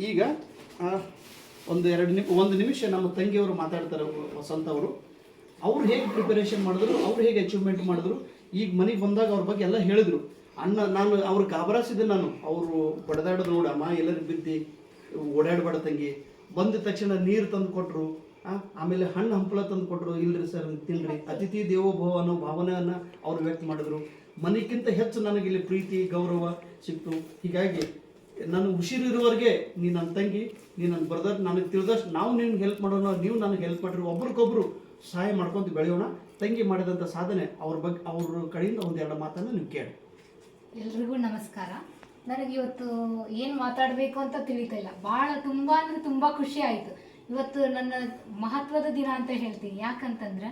ಈಗ ಒಂದು ನಿಮಿಷ ನಮ್ಮ ತಂಗಿಯವರು ಮಾತಾಡ್ತಾರೆ. ವಸಂತ ಅವ್ರು ಹೇಗೆ ಪ್ರಿಪರೇಷನ್ ಮಾಡಿದ್ರು, ಅವ್ರು ಹೇಗೆ ಅಚೀವ್ಮೆಂಟ್ ಮಾಡಿದ್ರು, ಈಗ ಮನೆಗೆ ಬಂದಾಗ ಅವ್ರ ಬಗ್ಗೆ ಎಲ್ಲ ಹೇಳಿದ್ರು. ಅಣ್ಣ ನಾನು ಅವ್ರು ಗಾಬರಾಸಿದ್ದೆ. ನಾನು ಅವರು ಬಡದಾಡೋದು ನೋಡಿ, ಅಮ್ಮ ಎಲ್ಲರಿಗೂ ಬಿದ್ದು ಓಡಾಡಬೇಡ ತಂಗಿ, ಬಂದ ತಕ್ಷಣ ನೀರು ತಂದು ಕೊಟ್ಟರು, ಆಮೇಲೆ ಹಣ್ಣು ಹಂಪಲ ತಂದು ಕೊಟ್ಟರು. ಇಲ್ರಿ ಸರ್ ತಿನ್ರಿ, ಅತಿಥಿ ದೇವೋಭವ ಅನ್ನೋ ಭಾವನೆಯನ್ನು ಅವ್ರು ವ್ಯಕ್ತ ಮಾಡಿದ್ರು. ಮನೆಗಿಂತ ಹೆಚ್ಚು ನನಗೆ ಇಲ್ಲಿ ಪ್ರೀತಿ ಗೌರವ ಸಿಕ್ತು. ಹೀಗಾಗಿ ನಾನು ಉಸಿರಿರುವವರೆಗೆ ನೀ ನನ್ನ ತಂಗಿ, ನೀ ನನ್ನ ಬ್ರದರ್, ನನಗೆ ತಿಳಿದಷ್ಟು ನಾವು ನಿಮ್ಗೆ ಹೆಲ್ಪ್ ಮಾಡೋಣ, ನೀವು ನನಗೆ ಹೆಲ್ಪ್ ಮಾಡಿರಿ, ಒಬ್ರಿಗೊಬ್ರು ಸಹಾಯ ಮಾಡ್ಕೊಂತ ಬೆಳೆಯೋಣ. ತಂಗಿ ಮಾಡಿದಂಥ ಸಾಧನೆ ಅವ್ರ ಕಡೆಯಿಂದ ಒಂದೆರಡು ಮಾತನ್ನು ನೀವು ಕೇಳಿ. ಎಲ್ರಿಗೂ ನಮಸ್ಕಾರ. ನನಗೆ ಇವತ್ತು ಏನು ಮಾತಾಡಬೇಕು ಅಂತ ತಿಳಿತಿಲ್ಲ. ಭಾಳ ತುಂಬ ಅಂದರೆ ತುಂಬ ಖುಷಿ ಆಯಿತು. ಇವತ್ತು ನನ್ನ ಮಹತ್ವದ ದಿನ ಅಂತ ಹೇಳ್ತೀನಿ. ಯಾಕಂತಂದ್ರೆ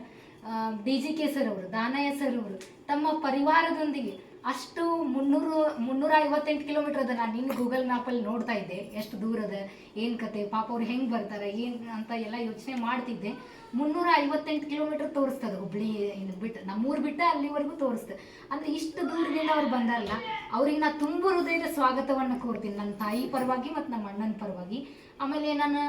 DGK ಸರ್ ಅವರು, ದಾನಯ್ಯ ಸರ್ ಅವರು ತಮ್ಮ ಪರಿವಾರದೊಂದಿಗೆ ಅಷ್ಟು 358 ಕಿಲೋಮೀಟರ್ ಅದ. ನಾನು ನಿನ್ನ ಗೂಗಲ್ ಮ್ಯಾಪಲ್ಲಿ ನೋಡ್ತಾ ಇದ್ದೆ ಎಷ್ಟು ದೂರ ಅದ, ಏನು ಕತೆ, ಪಾಪ ಅವ್ರು ಹೆಂಗೆ ಬರ್ತಾರೆ ಏನು ಅಂತ ಎಲ್ಲ ಯೋಚನೆ ಮಾಡ್ತಿದ್ದೆ. 358 ಕಿಲೋಮೀಟರ್ ತೋರಿಸ್ತದೆ ಹುಬ್ಳಿ ಬಿಟ್ಟು, ನಮ್ಮೂರು ಬಿಟ್ಟು ಅಲ್ಲಿವರೆಗೂ ತೋರಿಸ್ತದೆ. ಅಂದರೆ ಇಷ್ಟು ದೂರದಿಂದ ಅವ್ರು ಬಂದಲ್ಲ, ಅವ್ರಿಗೆ ನಾನು ತುಂಬ ಹೃದಯದ ಸ್ವಾಗತವನ್ನು ಕೋರ್ತೀನಿ, ನನ್ನ ತಾಯಿ ಪರವಾಗಿ ಮತ್ತು ನಮ್ಮ ಅಣ್ಣನ ಪರವಾಗಿ. ಆಮೇಲೆ ನಾನು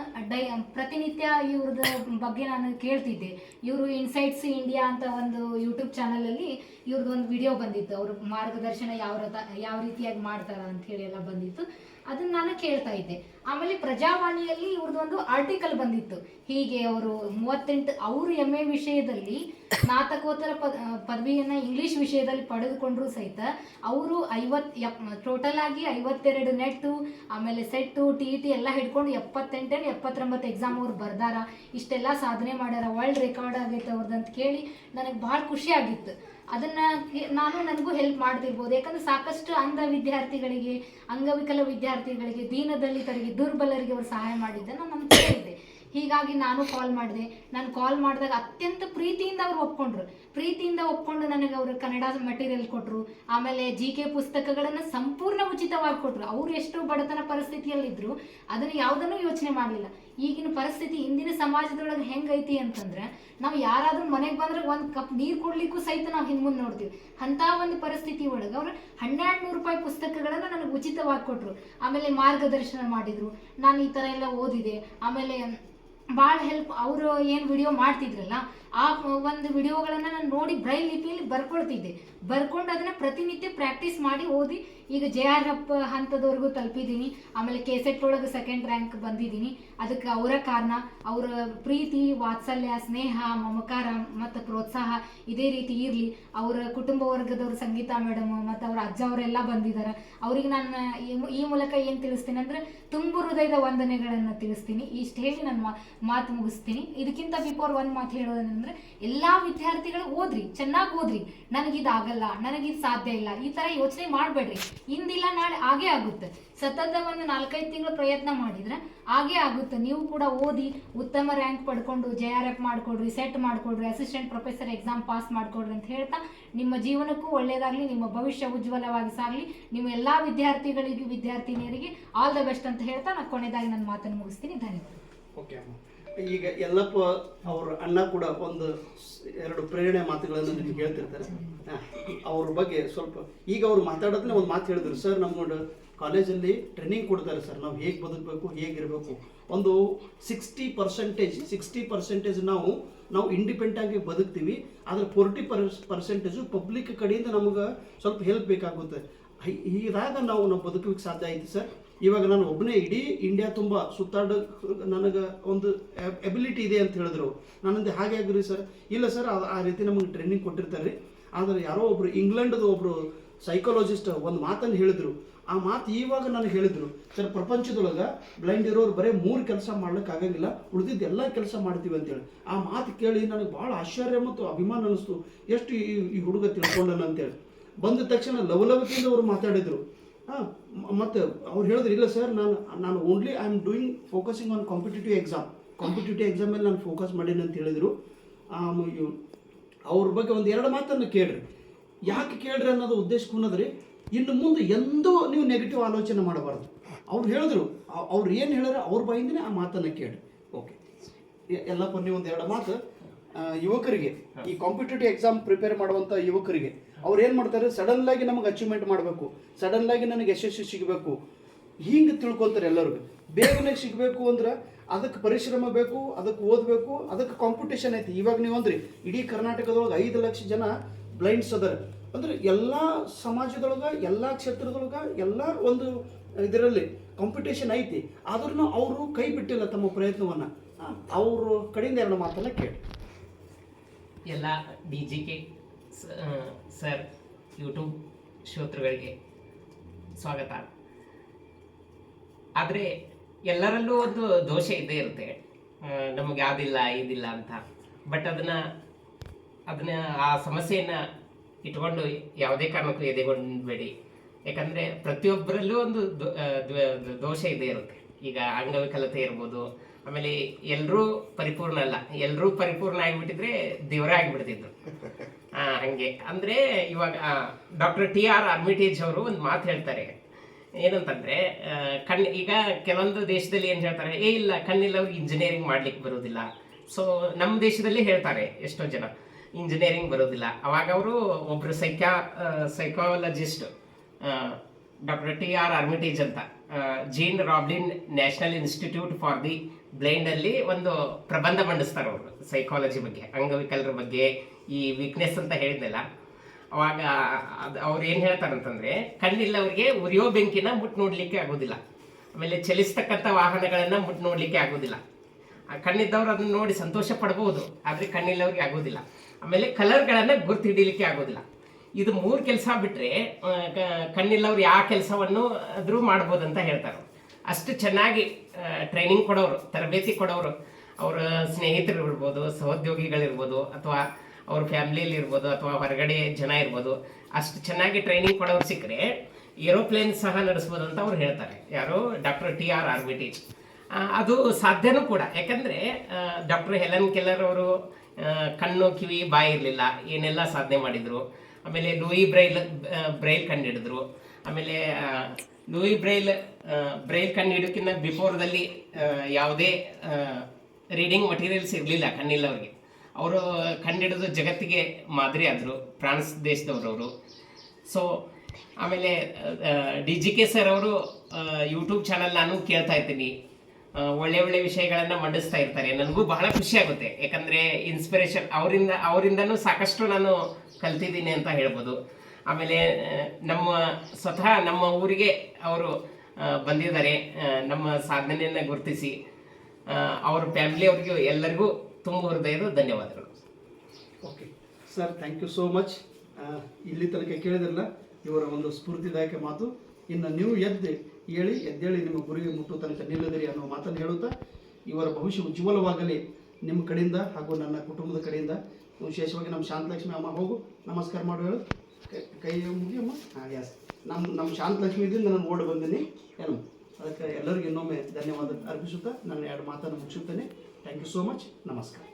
ಪ್ರತಿನಿತ್ಯ ಇವ್ರದ ಬಗ್ಗೆ ನಾನು ಕೇಳ್ತಿದ್ದೆ. ಇವರು ಇನ್ಸೈಟ್ಸ್ ಇಂಡಿಯಾ ಅಂತ ಒಂದು ಯೂಟ್ಯೂಬ್ ಚಾನಲಲ್ಲಿ ಇವ್ರದ್ದು ಒಂದು ವಿಡಿಯೋ ಬಂದಿತ್ತು. ಅವ್ರ ಮಾರ್ಗದರ್ಶನ ಯಾವ ರೀತಿಯಾಗಿ ಮಾಡ್ತಾರ ಅಂತ ಹೇಳಿ ಎಲ್ಲ ಬಂದಿತ್ತು. ಅದನ್ನ ನಾನು ಕೇಳ್ತಾ ಇದ್ದೆ. ಆಮೇಲೆ ಪ್ರಜಾವಾಣಿಯಲ್ಲಿ ಇವ್ರದ್ದೊಂದು ಆರ್ಟಿಕಲ್ ಬಂದಿತ್ತು. ಹೀಗೆ ಅವರು 38 ಅವರು MA ವಿಷಯದಲ್ಲಿ ಸ್ನಾತಕೋತ್ತರ ಪದವಿಯನ್ನು ಇಂಗ್ಲಿಷ್ ವಿಷಯದಲ್ಲಿ ಪಡೆದುಕೊಂಡ್ರು ಸಹಿತ ಅವರು ಟೋಟಲ್ ಆಗಿ 52 ನೆಟ್ಟು, ಆಮೇಲೆ ಸೆಟ್ಟು, TET ಎಲ್ಲ ಹಿಡ್ಕೊಂಡು 78-79 ಎಕ್ಸಾಮ್ ಅವ್ರು ಬರ್ದಾರ. ಇಷ್ಟೆಲ್ಲ ಸಾಧನೆ ಮಾಡ್ಯಾರ, ವರ್ಲ್ಡ್ ರೆಕಾರ್ಡ್ ಆಗೈತೆ ಅವ್ರದ್ದು ಅಂತ ಕೇಳಿ ನನಗೆ ಭಾಳ ಖುಷಿ ಆಗಿತ್ತು. ಅದನ್ನು ನನಗೂ ಹೆಲ್ಪ್ ಮಾಡ್ತಿರ್ಬೋದು. ಯಾಕಂದರೆ ಸಾಕಷ್ಟು ಅಂಧ ವಿದ್ಯಾರ್ಥಿಗಳಿಗೆ, ಅಂಗವಿಕಲ ವಿದ್ಯಾರ್ಥಿಗಳಿಗೆ, ದೀನದಲಿತರಿಗೆ, ದುರ್ಬಲರಿಗೆ ಅವರು ಸಹಾಯ ಮಾಡಿದ್ದೆ ನಾನು ಕೇಳಿದ್ದೆ. ಹೀಗಾಗಿ ನಾನು ಕಾಲ್ ಮಾಡಿದೆ. ನಾನು ಕಾಲ್ ಮಾಡಿದಾಗ ಅತ್ಯಂತ ಪ್ರೀತಿಯಿಂದ ಅವ್ರು ಪ್ರೀತಿಯಿಂದ ಒಪ್ಕೊಂಡು ನನಗೆ ಅವರು ಕನ್ನಡ ಮೆಟೀರಿಯಲ್ ಕೊಟ್ಟರು. ಆಮೇಲೆ GK ಪುಸ್ತಕಗಳನ್ನು ಸಂಪೂರ್ಣ ಉಚಿತವಾಗಿ ಕೊಟ್ಟರು. ಅವರು ಎಷ್ಟು ಬಡತನ ಪರಿಸ್ಥಿತಿಯಲ್ಲಿದ್ದರು, ಅದನ್ನು ಯಾವುದನ್ನು ಯೋಚನೆ ಮಾಡಲಿಲ್ಲ. ಈಗಿನ ಪರಿಸ್ಥಿತಿ ಇಂದಿನ ಸಮಾಜದೊಳಗೆ ಹೆಂಗೈತಿ ಅಂತಂದ್ರೆ, ನಾವು ಯಾರಾದ್ರೂ ಮನೆಗೆ ಬಂದ್ರೆ ಒಂದು ಕಪ್ ನೀರು ಕೊಡ್ಲಿಕ್ಕೂ ಸಹಿತ ನಾವು ಹಿಂದೆ ನೋಡ್ತೀವಿ. ಅಂಥ ಒಂದು ಪರಿಸ್ಥಿತಿ ಒಳಗೆ ಅವರು 1200 ರೂಪಾಯಿ ಪುಸ್ತಕಗಳನ್ನು ನನಗೆ ಉಚಿತವಾಗಿ ಕೊಟ್ಟರು. ಆಮೇಲೆ ಮಾರ್ಗದರ್ಶನ ಮಾಡಿದರು. ನಾನು ಈ ಥರ ಎಲ್ಲ ಓದಿದೆ. ಆಮೇಲೆ ಭಾಳ ಹೆಲ್ಪ್. ಅವರು ಏನು ವಿಡಿಯೋ ಮಾಡ್ತಿದ್ರಲ್ಲ, ಆ ಒಂದು ವಿಡಿಯೋಗಳನ್ನು ನಾನು ನೋಡಿ ಬ್ರೈಲ್ ಲಿಪಿಯಲ್ಲಿ ಬರ್ಕೊಂಡು ಅದನ್ನು ಪ್ರತಿನಿತ್ಯ ಪ್ರಾಕ್ಟೀಸ್ ಮಾಡಿ ಓದಿ ಈಗ JRF ಹಂತದವರೆಗೂ ತಲುಪಿದ್ದೀನಿ. ಆಮೇಲೆ KSET ಒಳಗೆ 2nd ರ್ಯಾಂಕ್ ಬಂದಿದ್ದೀನಿ. ಅದಕ್ಕೆ ಅವರ ಕಾರಣ, ಅವರ ಪ್ರೀತಿ, ವಾತ್ಸಲ್ಯ, ಸ್ನೇಹ, ಮಮಕಾರ ಮತ್ತು ಪ್ರೋತ್ಸಾಹ ಇದೇ ರೀತಿ ಇರಲಿ. ಅವರ ಕುಟುಂಬ ವರ್ಗದವರು ಸಂಗೀತಾ ಮೇಡಮ್ ಮತ್ತು ಅವ್ರ ಅಜ್ಜ ಅವರೆಲ್ಲ ಬಂದಿದ್ದಾರೆ. ಅವ್ರಿಗೆ ನಾನು ಈ ಮೂಲಕ ಏನು ತಿಳಿಸ್ತೀನಿ ಅಂದರೆ, ತುಂಬ ಹೃದಯದ ವಂದನೆಗಳನ್ನು ತಿಳಿಸ್ತೀನಿ. ಇಷ್ಟು ಹೇಳಿ ನನ್ನ ಮಾತು ಮುಗಿಸ್ತೀನಿ. ಇದಕ್ಕಿಂತ ಬಿಫೋರ್ ಒಂದು ಮಾತು ಹೇಳೋದಂದ್ರೆ, ಎಲ್ಲ ವಿದ್ಯಾರ್ಥಿಗಳು ಓದ್ರಿ, ಚೆನ್ನಾಗಿ ಓದ್ರಿ. ನನಗಿದಾಗಲ್ಲ, ನನಗಿದು ಸಾಧ್ಯ ಇಲ್ಲ, ಈ ಥರ ಯೋಚನೆ ಮಾಡಬೇಡ್ರಿ. ಇಂದಿಲ್ಲ ನಾಳೆ ಆಗೇ ಆಗುತ್ತೆ. ಸತತ ಒಂದು 4-5 ತಿಂಗಳು ಪ್ರಯತ್ನ ಮಾಡಿದ್ರೆ ಆಗೇ ಆಗುತ್ತೆ. ನೀವು ಕೂಡ ಓದಿ ಉತ್ತಮ ರ್ಯಾಂಕ್ ಪಡ್ಕೊಂಡು JRF ಮಾಡ್ಕೊಡ್ರಿ, ಸೆಟ್ ಮಾಡ್ಕೊಡ್ರಿ, ಅಸಿಸ್ಟೆಂಟ್ ಪ್ರೊಫೆಸರ್ ಎಕ್ಸಾಮ್ ಪಾಸ್ ಮಾಡ್ಕೊಡ್ರಿ ಅಂತ ಹೇಳ್ತಾ, ನಿಮ್ಮ ಜೀವನಕ್ಕೂ ಒಳ್ಳೆಯದಾಗಲಿ, ನಿಮ್ಮ ಭವಿಷ್ಯ ಉಜ್ವಲವಾಗಿ ಸಾಗಲಿ. ನಿಮ್ಮ ಎಲ್ಲ ವಿದ್ಯಾರ್ಥಿಗಳಿಗೆ, ವಿದ್ಯಾರ್ಥಿನಿಯರಿಗೆ ಆಲ್ ದ ಬೆಸ್ಟ್ ಅಂತ ಹೇಳ್ತಾ ನಾನು ಕೊನೆಯದಾಗಿ ನನ್ನ ಮಾತನ್ನು ಮುಗಿಸ್ತೀನಿ. ಧನ್ಯವಾದ. ಓಕೆ ಅಮ್ಮ. ಈಗ ಯಲ್ಲಪ್ಪ ಅವ್ರ ಅಣ್ಣ ಕೂಡ ಒಂದು 2 ಪ್ರೇರಣೆ ಮಾತುಗಳನ್ನು ನಿಮ್ಗೆ ಹೇಳ್ತಿರ್ತಾರೆ. ಅವ್ರ ಬಗ್ಗೆ ಸ್ವಲ್ಪ ಈಗ ಅವ್ರು ಮಾತಾಡೋದನ್ನ ಒಂದು ಮಾತು ಹೇಳಿದ್ರು. ಸರ್, ನಮ್ಗೊಂದು ಕಾಲೇಜಲ್ಲಿ ಟ್ರೈನಿಂಗ್ ಕೊಡ್ತಾರೆ ಸರ್, ನಾವು ಹೇಗೆ ಬದುಕಬೇಕು, ಹೇಗಿರಬೇಕು. ಒಂದು 60% ನಾವು ಇಂಡಿಪೆಂಡೆಂಟ್ ಆಗಿ ಬದುಕ್ತೀವಿ. ಆದರೆ 40% ಪಬ್ಲಿಕ್ ಕಡೆಯಿಂದ ನಮಗೆ ಸ್ವಲ್ಪ ಹೆಲ್ಪ್ ಬೇಕಾಗುತ್ತೆ. ಹೀಗಾಗಿ ನಾವು ಬದುಕಲಿಕ್ಕೆ ಸಾಧ್ಯ ಆಯ್ತು ಸರ್. ಇವಾಗ ನಾನು ಒಬ್ಬನೇ ಇಡೀ ಇಂಡಿಯಾ ತುಂಬ ನನಗೆ ಒಂದು ಎಬಿಲಿಟಿ ಇದೆ ಅಂತ ಹೇಳಿದ್ರು. ನಾನಂದೆ ಹಾಗೆ ಆಗಿರಿ ಸರ್. ಇಲ್ಲ ಸರ್, ಆ ರೀತಿ ನಮಗೆ ಟ್ರೈನಿಂಗ್ ಕೊಟ್ಟಿರ್ತಾರೆ ರೀ. ಆದರೆ ಯಾರೋ ಒಬ್ಬರು ಇಂಗ್ಲೆಂಡ್ದು ಒಬ್ಬರು ಸೈಕಾಲಜಿಸ್ಟ್ ಒಂದು ಮಾತನ್ನು ಹೇಳಿದರು. ಆ ಮಾತು ಇವಾಗ ನನಗೆ ಹೇಳಿದರು, ಸರ್, ಪ್ರಪಂಚದೊಳಗೆ ಬ್ಲೈಂಡ್ ಇರೋರು ಬರೀ 3 ಕೆಲಸ ಮಾಡ್ಲಿಕ್ಕೆ ಆಗಂಗಿಲ್ಲ, ಉಳಿದಿದ್ದು ಎಲ್ಲ ಕೆಲಸ ಮಾಡ್ತೀವಿ ಅಂತೇಳಿ. ಆ ಮಾತು ಕೇಳಿ ನನಗೆ ಭಾಳ ಆಶ್ಚರ್ಯ ಮತ್ತು ಅಭಿಮಾನ ಅನ್ನಿಸ್ತು. ಎಷ್ಟು ಈ ಹುಡುಗ ತಿಳ್ಕೊಂಡನ ಅಂತೇಳಿ. ಬಂದ ತಕ್ಷಣ ಲವಲವಿಕೆಯಿಂದ ಅವರು ಮಾತಾಡಿದರು. ಮತ್ತು ಅವ್ರು ಹೇಳಿದ್ರು, ಇಲ್ಲ ಸರ್, ನಾನು only I am doing focusing on competitive ಎಕ್ಸಾಮಲ್ಲಿ ನಾನು ಫೋಕಸ್ ಮಾಡೀನಿ ಅಂತ ಹೇಳಿದರು. ಅವ್ರ ಬಗ್ಗೆ ಒಂದು 2 ಮಾತನ್ನು ಕೇಳ್ರಿ. ಯಾಕೆ ಕೇಳ್ರಿ ಅನ್ನೋದು ಉದ್ದೇಶಕ್ಕೂ ಅನ್ನೋದ್ರಿ, ಇನ್ನು ಮುಂದೆ ಎಂದೂ ನೀವು ನೆಗೆಟಿವ್ ಆಲೋಚನೆ ಮಾಡಬಾರ್ದು. ಅವ್ರು ಹೇಳಿದ್ರು, ಅವ್ರು ಏನು ಹೇಳಿದ್ರೆ ಅವ್ರ ಬಾಯಿಂದನೇ ಆ ಮಾತನ್ನು ಕೇಳಿ. ಓಕೆ ಎಲ್ಲಪ್ಪ, ನೀವು ಒಂದು 2 ಮಾತು ಯುವಕರಿಗೆ, ಈ ಕಾಂಪಿಟೇಟಿವ್ ಎಕ್ಸಾಮ್ ಪ್ರಿಪೇರ್ ಮಾಡುವಂಥ ಯುವಕರಿಗೆ, ಅವ್ರು ಏನು ಮಾಡ್ತಾರೆ, ಸಡನ್ಲಾಗಿ ನಮಗೆ ಅಚೀವ್ಮೆಂಟ್ ಮಾಡಬೇಕು, ಸಡನ್ಲಾಗಿ ನನಗೆ ಯಶಸ್ಸು ಸಿಗಬೇಕು, ಹಿಂಗೆ ತಿಳ್ಕೊತಾರೆ ಎಲ್ಲರಿಗೂ. ಬೇಗನೆ ಸಿಗಬೇಕು ಅಂದ್ರೆ ಅದಕ್ಕೆ ಪರಿಶ್ರಮ ಬೇಕು, ಅದಕ್ಕೆ ಓದಬೇಕು, ಅದಕ್ಕೆ ಕಾಂಪಿಟೇಷನ್ ಐತಿ. ಇವಾಗ ನೀವು ಅಂದ್ರಿ ಇಡೀ ಕರ್ನಾಟಕದೊಳಗೆ 5 ಲಕ್ಷ ಜನ ಬ್ಲೈಂಡ್ಸ್ ಅದಾರ ಅಂದ್ರೆ ಎಲ್ಲ ಸಮಾಜದೊಳಗೆ, ಎಲ್ಲ ಕ್ಷೇತ್ರದೊಳಗೆ, ಎಲ್ಲ ಒಂದು ಇದರಲ್ಲಿ ಕಾಂಪಿಟೇಷನ್ ಐತಿ. ಆದ್ರೂ ಅವರು ಕೈ ಬಿಟ್ಟಿಲ್ಲ ತಮ್ಮ ಪ್ರಯತ್ನವನ್ನು. ಅವ್ರ ಕಡೆಯಿಂದ 2 ಮಾತನ್ನ ಕೇಳಿ. ಎಲ್ಲ DGK ಸರ್ ಯೂಟ್ಯೂಬ್ ಶ್ರೋತೃಗಳಿಗೆ ಸ್ವಾಗತ. ಆದರೆ ಎಲ್ಲರಲ್ಲೂ ಒಂದು ದೋಷ ಇದ್ದೇ ಇರುತ್ತೆ, ನಮಗೆ ಅದಿಲ್ಲ ಇದಿಲ್ಲ ಅಂತ. ಬಟ್ ಅದನ್ನ ಆ ಸಮಸ್ಯೆಯನ್ನು ಇಟ್ಕೊಂಡು ಯಾವುದೇ ಕಾರಣಕ್ಕೂ ಎದೆಗೊಳ್ಳಬೇಡಿ. ಯಾಕಂದರೆ ಪ್ರತಿಯೊಬ್ಬರಲ್ಲೂ ಒಂದು ದೋಷ ಇದ್ದೇ ಇರುತ್ತೆ. ಈಗ ಅಂಗವಿಕಲತೆ ಇರ್ಬೋದು, ಆಮೇಲೆ ಎಲ್ಲರೂ ಪರಿಪೂರ್ಣ ಅಲ್ಲ. ಎಲ್ಲರೂ ಪರಿಪೂರ್ಣ ಆಗಿಬಿಟ್ಟಿದ್ರೆ ದೇವರೇ ಆಗಿಬಿಡ್ತಿದ್ರು. ಹಾಗೆ ಅಂದರೆ ಇವಾಗ ಡಾಕ್ಟರ್ TR ಆರ್ಮಿಟೇಜ್ ಅವರು ಒಂದು ಮಾತು ಹೇಳ್ತಾರೆ. ಏನಂತಂದರೆ ಈಗ ಕೆಲವೊಂದು ದೇಶದಲ್ಲಿ ಏನು ಹೇಳ್ತಾರೆ, ಇಲ್ಲ ಕಣ್ಣಿಲ್ಲವ್ರಿಗೆ ಇಂಜಿನಿಯರಿಂಗ್ ಮಾಡ್ಲಿಕ್ಕೆ ಬರೋದಿಲ್ಲ. ಸೊ ನಮ್ಮ ದೇಶದಲ್ಲಿ ಹೇಳ್ತಾರೆ ಎಷ್ಟೋ ಜನ ಇಂಜಿನಿಯರಿಂಗ್ ಬರೋದಿಲ್ಲ. ಅವಾಗ ಅವರು ಒಬ್ಬರು ಸೈಕಾಲಜಿಸ್ಟ್ ಡಾಕ್ಟರ್ TR ಆರ್ಮಿಟೇಜ್ ಅಂತ Jean Roblin national institute for the blind ಅಲ್ಲಿ ಒಂದು ಪ್ರಬಂಧ ಮಂಡಿಸ್ತಾರೆ ಅವರು ಸೈಕಾಲಜಿ ಬಗ್ಗೆ, ಅಂಗವಿಕಲರ ಬಗ್ಗೆ. ಈ ವೀಕ್ನೆಸ್ ಅಂತ ಹೇಳಿದ್ನಲ್ಲ, ಅವಾಗ ಅವ್ರು ಏನು ಹೇಳ್ತಾರಂತಂದ್ರೆ, ಕಣ್ಣಿಲ್ಲವರಿಗೆ ಉರಿಯೋ ಬೆಂಕಿನ ಮುಟ್ಟು ನೋಡ್ಲಿಕ್ಕೆ ಆಗೋದಿಲ್ಲ, ಆಮೇಲೆ ಚಲಿಸ್ತಕ್ಕಂಥ ವಾಹನಗಳನ್ನ ಮುಟ್ಟು ನೋಡ್ಲಿಕ್ಕೆ ಆಗೋದಿಲ್ಲ. ಕಣ್ಣಿದ್ದವ್ರು ಅದನ್ನ ನೋಡಿ ಸಂತೋಷ ಪಡ್ಬೋದು, ಆದರೆ ಕಣ್ಣಿಲ್ಲವ್ರಿಗೆ ಆಗೋದಿಲ್ಲ. ಆಮೇಲೆ ಕಲರ್ಗಳನ್ನು ಗುರ್ತು ಹಿಡಿಲಿಕ್ಕೆ ಆಗೋದಿಲ್ಲ. ಇದು 3 ಕೆಲಸ ಬಿಟ್ಟರೆ ಕಣ್ಣಿಲ್ಲವ್ರು ಯಾವ ಕೆಲಸವನ್ನು ಆದರೂ ಮಾಡ್ಬೋದು ಅಂತ ಹೇಳ್ತಾರೆ. ಅಷ್ಟು ಚೆನ್ನಾಗಿ ಟ್ರೈನಿಂಗ್ ಕೊಡೋರು, ತರಬೇತಿ ಕೊಡೋರು, ಅವರ ಸ್ನೇಹಿತರು ಇರ್ಬೋದು, ಸಹೋದ್ಯೋಗಿಗಳಿರ್ಬೋದು, ಅಥವಾ ಅವ್ರ ಫ್ಯಾಮಿಲಿಯಲ್ಲಿ ಇರ್ಬೋದು, ಅಥವಾ ಹೊರಗಡೆ ಜನ ಇರ್ಬೋದು, ಅಷ್ಟು ಚೆನ್ನಾಗಿ ಟ್ರೈನಿಂಗ್ ಕೊಡೋರು ಸಿಕ್ಕರೆ ಏರೋಪ್ಲೇನ್ ಸಹ ನಡೆಸ್ಬೋದು ಅಂತ ಅವ್ರು ಹೇಳ್ತಾರೆ. ಯಾರು? Doctor TR ಆರ್ಮಿಟೇಜ್. ಅದು ಸಾಧ್ಯನೂ ಕೂಡ. ಯಾಕಂದರೆ ಡಾಕ್ಟರ್ ಹೆಲೆನ್ ಕೆಲ್ಲರ್ ಅವರು ಕಣ್ಣು ಕಿವಿ ಬಾಯಿ ಇರಲಿಲ್ಲ, ಏನೆಲ್ಲ ಸಾಧನೆ ಮಾಡಿದರು. ಆಮೇಲೆ ಲೂಯಿ ಬ್ರೈಲ್ ಕಂಡು ಹಿಡಿದ್ರು. ಆಮೇಲೆ ಲೂಯಿ ಬ್ರೈಲ್ ಕಂಡು ಹಿಡೋಕ್ಕಿಂತ ಬಿಫೋರ್ದಲ್ಲಿ ಯಾವುದೇ ರೀಡಿಂಗ್ ಮಟೀರಿಯಲ್ಸ್ ಇರಲಿಲ್ಲ ಕಣ್ಣಿಲ್ಲವ್ರಿಗೆ. ಅವರು ಕಂಡಿಡಿದು ಜಗತ್ತಿಗೆ ಮಾದರಿ ಆದರು, ಫ್ರಾನ್ಸ್ ದೇಶದವರು. ಸೊ ಆಮೇಲೆ DGK ಸರ್ ಅವರು ಯೂಟ್ಯೂಬ್ ಚಾನಲ್ ನಾನು ಕೇಳ್ತಾ ಇರ್ತೀನಿ, ಒಳ್ಳೆ ವಿಷಯಗಳನ್ನು ಮಂಡಿಸ್ತಾ ಇರ್ತಾರೆ. ನನಗೂ ಬಹಳ ಖುಷಿ ಆಗುತ್ತೆ. ಯಾಕಂದರೆ ಇನ್ಸ್ಪಿರೇಷನ್ ಅವರಿಂದನೂ ಸಾಕಷ್ಟು ನಾನು ಕಲ್ತಿದ್ದೀನಿ ಅಂತ ಹೇಳ್ಬೋದು. ಆಮೇಲೆ ಸ್ವತಃ ನಮ್ಮ ಊರಿಗೆ ಅವರು ಬಂದಿದ್ದಾರೆ, ನಮ್ಮ ಸಾಧನೆಯನ್ನು ಗುರುತಿಸಿ. ಅವ್ರ ಫ್ಯಾಮಿಲಿಯವ್ರಿಗೂ ಎಲ್ಲರಿಗೂ ತುಂಬ ಹೃದಯದ ಧನ್ಯವಾದಗಳು. Okay sir, thank you so much. ಇಲ್ಲಿ ತನಕ ಕೇಳಿದ್ರಲ್ಲ ಇವರ ಒಂದು ಸ್ಫೂರ್ತಿದಾಯಕ ಮಾತು. ಇನ್ನು ನೀವು ಎದ್ದೇಳಿ ನಿಮ್ಮ ಗುರಿಗೆ ಮುಟ್ಟುವ ತನಕ ನಿಲ್ಲದಿರಿ ಅನ್ನೋ ಮಾತನ್ನು ಹೇಳುತ್ತಾ, ಇವರ ಭವಿಷ್ಯ ಉಜ್ವಲವಾಗಲಿ ನಿಮ್ಮ ಕಡೆಯಿಂದ ಹಾಗೂ ನನ್ನ ಕುಟುಂಬದ ಕಡೆಯಿಂದ. ವಿಶೇಷವಾಗಿ ನಮ್ಮ ಶಾಂತಲಕ್ಷ್ಮಿ ಅಮ್ಮ, ಹೋಗು ನಮಸ್ಕಾರ ಮಾಡು, ಹೇಳು, ಕೈ ಮುಗಿಯಮ್ಮ. ಎಸ್, ನಮ್ಮ ಶಾಂತಲಕ್ಷ್ಮಿದಿಂದ ನಾನು ಓಡಿ ಬಂದೀನಿ ಏನು. ಅದಕ್ಕೆ ಎಲ್ಲರಿಗೂ ಇನ್ನೊಮ್ಮೆ ಧನ್ಯವಾದ ಅರ್ಪಿಸುತ್ತಾ ನನ್ನ 2 ಮಾತನ್ನು ಮುಗಿಸುತ್ತೇನೆ. Thank you so much. ನಮಸ್ಕಾರ.